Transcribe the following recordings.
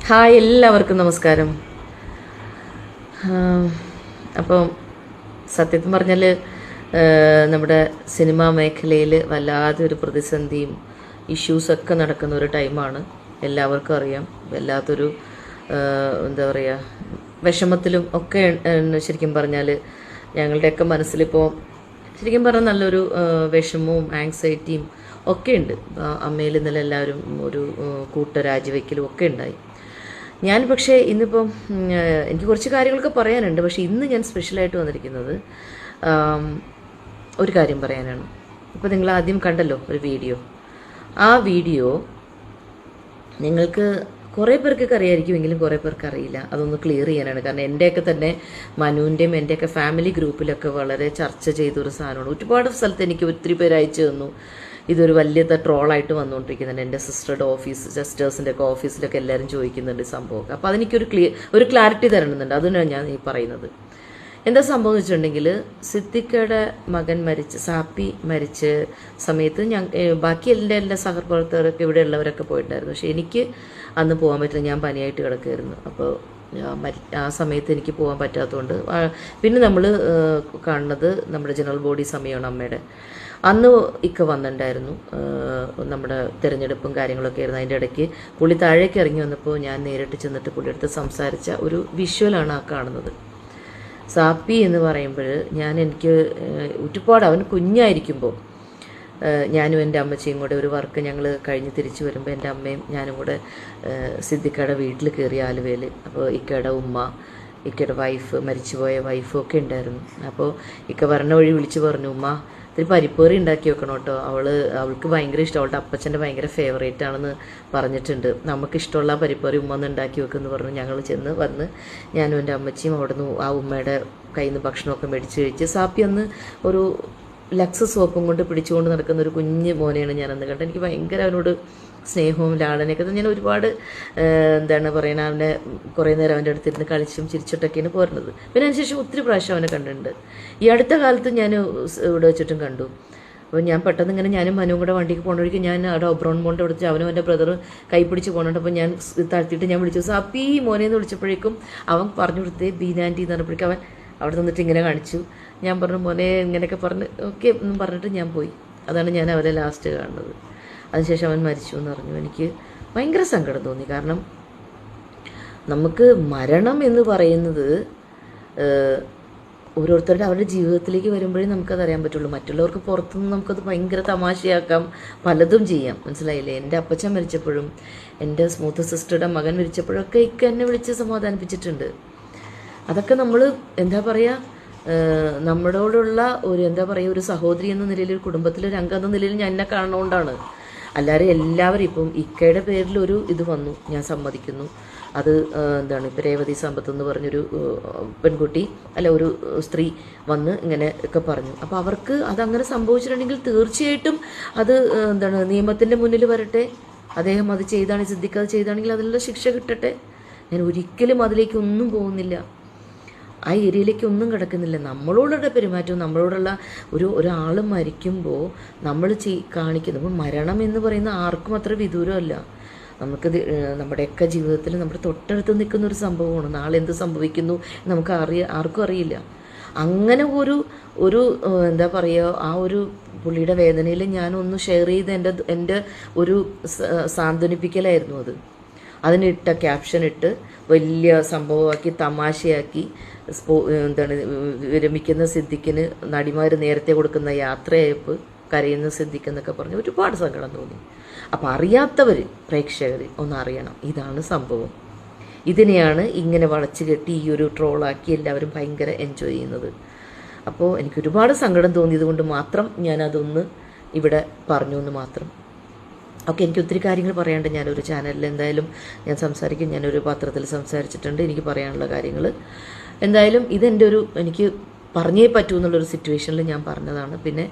Hi, എല്ലാവർക്കും നമസ്കാരം. അപ്പം സത്യത്തിൽ പറഞ്ഞാൽ നമ്മുടെ സിനിമാ മേഖലയിൽ വല്ലാതൊരു പ്രതിസന്ധിയും ഇഷ്യൂസൊക്കെ നടക്കുന്ന ഒരു ടൈമാണ്. എല്ലാവർക്കും അറിയാം. വല്ലാത്തൊരു എന്താ പറയുക, വിഷമത്തിലും ഒക്കെ ശരിക്കും പറഞ്ഞാൽ ഞങ്ങളുടെയൊക്കെ മനസ്സിലിപ്പോൾ ശരിക്കും പറഞ്ഞാൽ നല്ലൊരു വിഷമവും ആങ്സൈറ്റിയും ഒക്കെ ഉണ്ട്. അമ്മയിൽ ഇന്നലെ എല്ലാവരും ഒരു കൂട്ടരാജിവെക്കലും ഒക്കെ ഉണ്ടായി. ഞാൻ പക്ഷേ ഇന്നിപ്പം എനിക്ക് കുറച്ച് കാര്യങ്ങളൊക്കെ പറയാനുണ്ട്. പക്ഷേ ഇന്ന് ഞാൻ സ്പെഷ്യലായിട്ട് വന്നിരിക്കുന്നത് ഒരു കാര്യം പറയാനാണ്. ഇപ്പോൾ നിങ്ങൾ ആദ്യം കണ്ടല്ലോ ഒരു വീഡിയോ. ആ വീഡിയോ നിങ്ങൾക്ക് കുറേ പേർക്കൊക്കെ അറിയാമായിരിക്കുമെങ്കിലും കുറേ പേർക്ക് അറിയില്ല. അതൊന്ന് ക്ലിയർ ചെയ്യാനാണ്. കാരണം എൻ്റെയൊക്കെ തന്നെ മനുവിൻ്റെയും എൻ്റെയൊക്കെ ഫാമിലി ഗ്രൂപ്പിലൊക്കെ വളരെ ചർച്ച ചെയ്തൊരു സാധനമാണ്. ഒരുപാട് സ്ഥലത്ത് എനിക്ക് ഒത്തിരി പേര് അയച്ചു തന്നു. ഇതൊരു വലിയ ട്രോളായിട്ട് വന്നുകൊണ്ടിരിക്കുന്നുണ്ട്. എൻ്റെ സിസ്റ്റേഴ്സിൻ്റെ ഒക്കെ ഓഫീസിലൊക്കെ എല്ലാവരും ചോദിക്കുന്നുണ്ട് സംഭവമൊക്കെ. അപ്പോൾ അതെനിക്കൊരു ഒരു ക്ലാരിറ്റി തരണമെന്നുണ്ട്. അതിനാണ് ഞാൻ ഈ പറയുന്നത്. എന്താ സംഭവം എന്ന് വെച്ചിട്ടുണ്ടെങ്കിൽ, സിദ്ദിഖയുടെ മകൻ സാപ്പി മരിച്ച സമയത്ത് ബാക്കി എല്ലാ സഹപ്രവർത്തകരൊക്കെ ഇവിടെ ഉള്ളവരൊക്കെ പോയിട്ടുണ്ടായിരുന്നു. പക്ഷെ എനിക്ക് അന്ന് പോകാൻ പറ്റില്ല. ഞാൻ പനിയായിട്ട് കിടക്കുമായിരുന്നു. അപ്പോൾ ആ സമയത്ത് എനിക്ക് പോകാൻ പറ്റാത്തതുകൊണ്ട് പിന്നെ നമ്മൾ കാണുന്നത് നമ്മുടെ ജനറൽ ബോഡി സമയമാണ് അമ്മയുടെ. അന്ന് ഇക്ക വന്നിട്ടുണ്ടായിരുന്നു. നമ്മുടെ തിരഞ്ഞെടുപ്പും കാര്യങ്ങളൊക്കെ ആയിരുന്നു. അതിൻ്റെ ഇടയ്ക്ക് പുള്ളി താഴേക്ക് ഇറങ്ങി വന്നപ്പോൾ ഞാൻ നേരിട്ട് ചെന്നിട്ട് പുള്ളിയെടുത്ത് സംസാരിച്ച ഒരു വിഷ്വലാണ് ആ കാണുന്നത്. സാപ്പി എന്ന് പറയുമ്പോൾ എനിക്ക് ഒരുപാട് അവൻ കുഞ്ഞായിരിക്കുമ്പോൾ ഞാനും എൻ്റെ അമ്മച്ചിയും കൂടെ ഒരു വർക്ക് ഞങ്ങൾ കഴിഞ്ഞ് തിരിച്ചു വരുമ്പോൾ എൻ്റെ അമ്മയും ഞാനും കൂടെ സിദ്ദിഖയുടെ വീട്ടിൽ കയറി ആലുവയിൽ. അപ്പോൾ ഇക്കയുടെ ഉമ്മ, ഇക്കയുടെ വൈഫ്, മരിച്ചുപോയ വൈഫും ഒക്കെ ഉണ്ടായിരുന്നു. അപ്പോൾ ഇക്ക വരണ വഴി വിളിച്ച് പറഞ്ഞു, ഉമ്മ ഇത്തിരി പരിപ്പേറി ഉണ്ടാക്കി വെക്കണം കേട്ടോ, അവൾക്ക് ഭയങ്കര ഇഷ്ടം, അവളുടെ അപ്പച്ചൻ്റെ ഭയങ്കര ഫേവറേറ്റ് ആണെന്ന് പറഞ്ഞിട്ടുണ്ട്, നമുക്കിഷ്ടമുള്ള പരിപ്പേറി ഉമ്മ ഒന്ന് ഉണ്ടാക്കി വെക്കുമെന്ന് പറഞ്ഞു. ഞങ്ങൾ ചെന്ന് വന്ന് ഞാനും എൻ്റെ അമ്മച്ചിയും അവിടെ നിന്ന് ആ ഉമ്മയുടെ കയ്യിൽ നിന്ന് ഭക്ഷണമൊക്കെ മേടിച്ച് കഴിച്ച്. സാപ്പി അന്ന് ഒരു ലക്സ് സോപ്പും കൊണ്ട് പിടിച്ചുകൊണ്ട് നടക്കുന്ന ഒരു കുഞ്ഞ് മോനെയാണ് ഞാനന്ന് കണ്ടത്. എനിക്ക് ഭയങ്കര അവനോട് സ്നേഹവും ലാളനയൊക്കെ ഞാൻ ഒരുപാട് എന്താണ് പറയുന്നത്, അവനെ കുറേ നേരം അവൻ്റെ അടുത്തിരുന്ന് കളിച്ചും ചിരിച്ചിട്ടൊക്കെയാണ് പോരുന്നത്. പിന്നെ അതിനുശേഷം ഒത്തിരി പ്രാവശ്യം അവനെ കണ്ടിട്ടുണ്ട്. ഈ അടുത്ത കാലത്ത് ഞാൻ ഇവിടെ വെച്ചിട്ടും കണ്ടു. അപ്പോൾ ഞാൻ പെട്ടെന്ന് ഇങ്ങനെ ഞാനും മനുവും കൂടെ വണ്ടിക്ക് പോകുന്നവഴിക്ക് ഞാൻ അവിടെ ഒബ്രോൺ മോൻ്റെ അടുത്ത് അവനും എൻ്റെ ബ്രദർ കൈ പിടിച്ച് പോകുന്നുണ്ട്. അപ്പോൾ ഞാൻ താഴ്ത്തിയിട്ട് ഞാൻ വിളിച്ചു, സാപ്പി മോനെന്ന് വിളിച്ചപ്പോഴേക്കും അവൻ പറഞ്ഞു കൊടുത്തേ ബീനാൻറ്റി എന്ന് പറഞ്ഞപ്പോഴേക്കും അവൻ അവിടെ നിന്നിട്ട് ഇങ്ങനെ കാണിച്ചു. ഞാൻ പറഞ്ഞു മോനെ ഇങ്ങനെയൊക്കെ പറഞ്ഞ് ഓക്കെ എന്നും പറഞ്ഞിട്ട് ഞാൻ പോയി. അതാണ് ഞാൻ അവരെ ലാസ്റ്റ് കാണുന്നത്. അതിനുശേഷം അവൻ മരിച്ചു എന്ന് പറഞ്ഞു. എനിക്ക് ഭയങ്കര സങ്കടം തോന്നി. കാരണം നമുക്ക് മരണം എന്ന് പറയുന്നത് ഓരോരുത്തരുടെ അവരുടെ ജീവിതത്തിലേക്ക് വരുമ്പോഴേ നമുക്കത് അറിയാൻ പറ്റുള്ളൂ. മറ്റുള്ളവർക്ക് പുറത്തുനിന്ന് നമുക്കത് ഭയങ്കര തമാശയാക്കാം, പലതും ചെയ്യാം. മനസ്സിലായില്ലേ? എൻ്റെ അപ്പച്ചൻ മരിച്ചപ്പോഴും എൻ്റെ സ്മൂത്ത് സിസ്റ്ററുടെ മകൻ മരിച്ചപ്പോഴൊക്കെ ഇക്ക എന്നെ വിളിച്ച് സമാധാനിപ്പിച്ചിട്ടുണ്ട്. അതൊക്കെ നമ്മൾ എന്താ പറയുക, നമ്മളോടുള്ള ഒരു എന്താ പറയുക, ഒരു സഹോദരി എന്ന നിലയിൽ, ഒരു കുടുംബത്തിലൊരു അംഗം എന്ന നിലയിൽ ഞാൻ എന്നെ കാണുന്നതുകൊണ്ടാണ്. അല്ലാതെ എല്ലാവരും ഇപ്പം ഇക്കയുടെ പേരിലൊരു ഇത് വന്നു, ഞാൻ സമ്മതിക്കുന്നു. അത് എന്താണ്, ഇപ്പം രേവതി സമ്പത്ത് എന്ന് പറഞ്ഞൊരു പെൺകുട്ടി അല്ല ഒരു സ്ത്രീ വന്ന് ഇങ്ങനെ ഒക്കെ പറഞ്ഞു. അപ്പോൾ അവർക്ക് അതങ്ങനെ സംഭവിച്ചിട്ടുണ്ടെങ്കിൽ തീർച്ചയായിട്ടും അത് എന്താണ്, നിയമത്തിൻ്റെ മുന്നിൽ വരട്ടെ. അദ്ദേഹം അത് ചെയ്താണ്, സിദ്ദിഖ് അത് ചെയ്താണെങ്കിൽ അതിലുള്ള ശിക്ഷ കിട്ടട്ടെ. ഞാൻ ഒരിക്കലും അതിലേക്ക് ഒന്നും പോകുന്നില്ല, ആ ഏരിയയിലേക്ക് ഒന്നും കിടക്കുന്നില്ല. നമ്മളോടുള്ള പെരുമാറ്റവും നമ്മളോടുള്ള ഒരാൾ മരിക്കുമ്പോൾ നമ്മൾ കാണിക്കുന്നത്, മരണം എന്ന് പറയുന്ന ആർക്കും അത്ര വിദൂരമല്ല. നമുക്കത് നമ്മുടെയൊക്കെ ജീവിതത്തിൽ നമ്മുടെ തൊട്ടടുത്ത് നിൽക്കുന്ന ഒരു സംഭവമാണ്. നാളെ എന്ത് സംഭവിക്കുന്നു നമുക്ക് ആർക്കും അറിയില്ല. അങ്ങനെ ഒരു എന്താ പറയുക, ആ ഒരു പുള്ളിയുടെ വേദനയിൽ ഞാനൊന്ന് ഷെയർ ചെയ്ത് എൻ്റെ ഒരു സാന്ത്വനിപ്പിക്കലായിരുന്നു അത്. അതിനിട്ട ക്യാപ്ഷൻ ഇട്ട് വലിയ സംഭവമാക്കി തമാശയാക്കി എന്താണ്, വിരമിക്കുന്ന സിദ്ദിഖിന് നടിമാർ നേരത്തെ കൊടുക്കുന്ന യാത്രയയപ്പ്, കരയുന്ന സിദ്ദിഖ് എന്നൊക്കെ പറഞ്ഞ് ഒരുപാട് സങ്കടം തോന്നി. അപ്പോൾ അറിയാത്തവർ, പ്രേക്ഷകർ ഒന്ന് അറിയണം, ഇതാണ് സംഭവം. ഇതിനെയാണ് ഇങ്ങനെ വളച്ചു കെട്ടി ഈ ഒരു ട്രോളാക്കി എല്ലാവരും ഭയങ്കര എൻജോയ് ചെയ്യുന്നത്. അപ്പോൾ എനിക്ക് ഒരുപാട് സങ്കടം തോന്നിയത് കൊണ്ട് മാത്രം ഞാനതൊന്ന് ഇവിടെ പറഞ്ഞു എന്ന് മാത്രം. ഓക്കെ, എനിക്ക് ഒത്തിരി കാര്യങ്ങൾ പറയാനുണ്ട്. ഞാനൊരു ചാനലിൽ എന്തായാലും ഞാൻ സംസാരിക്കും, ഞാനൊരു പത്രത്തിൽ സംസാരിച്ചിട്ടുണ്ട് എനിക്ക് പറയാനുള്ള കാര്യങ്ങൾ. എന്തായാലും ഇതെൻ്റെ എനിക്ക് പറഞ്ഞേ പറ്റൂ എന്നുള്ളൊരു സിറ്റുവേഷനിൽ ഞാൻ പറഞ്ഞതാണ്. പിന്നെ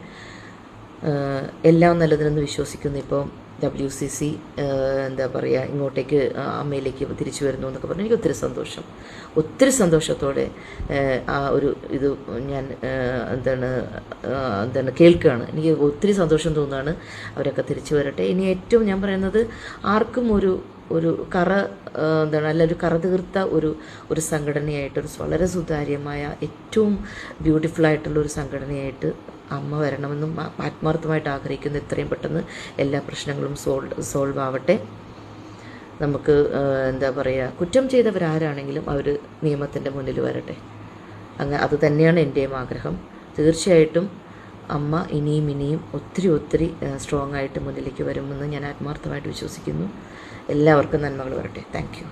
എല്ലാം നല്ലതിനെന്ന് വിശ്വസിക്കുന്നു. ഇപ്പോൾ WCC എന്താ പറയുക, ഇങ്ങോട്ടേക്ക് അമ്മയിലേക്ക് തിരിച്ചു വരുന്നു എന്നൊക്കെ പറഞ്ഞു. എനിക്ക് ഒത്തിരി സന്തോഷത്തോടെ ആ ഒരു ഇത് ഞാൻ എന്താണ് കേൾക്കുകയാണ്. എനിക്ക് ഒത്തിരി സന്തോഷം തോന്നുകയാണ്. അവരൊക്കെ തിരിച്ചു വരട്ടെ. ഇനി ഏറ്റവും ഞാൻ പറയുന്നത്, ആർക്കും ഒരു ഒരു എന്താണ് നല്ലൊരു കറ തീർത്ത ഒരു സംഘടനയായിട്ട്, വളരെ സുതാര്യമായ ഏറ്റവും ബ്യൂട്ടിഫുള്ളായിട്ടുള്ള ഒരു സംഘടനയായിട്ട് അമ്മ വരണമെന്നും ആത്മാർത്ഥമായിട്ട് ആഗ്രഹിക്കുന്നു. എത്രയും പെട്ടെന്ന് എല്ലാ പ്രശ്നങ്ങളും സോൾവ് ആവട്ടെ. നമുക്ക് എന്താ പറയുക, കുറ്റം ചെയ്തവരാരാണെങ്കിലും അവർ നിയമത്തിൻ്റെ മുന്നിൽ വരട്ടെ. അത് തന്നെയാണ് എൻ്റെയും ആഗ്രഹം. തീർച്ചയായിട്ടും അമ്മ ഇനിയും ഒത്തിരി സ്ട്രോങ് ആയിട്ട് മുന്നിലേക്ക് വരുമെന്ന് ഞാൻ ആത്മാർത്ഥമായിട്ട് വിശ്വസിക്കുന്നു. എല്ലാവർക്കും നന്മകൾ വരട്ടെ. Thank you.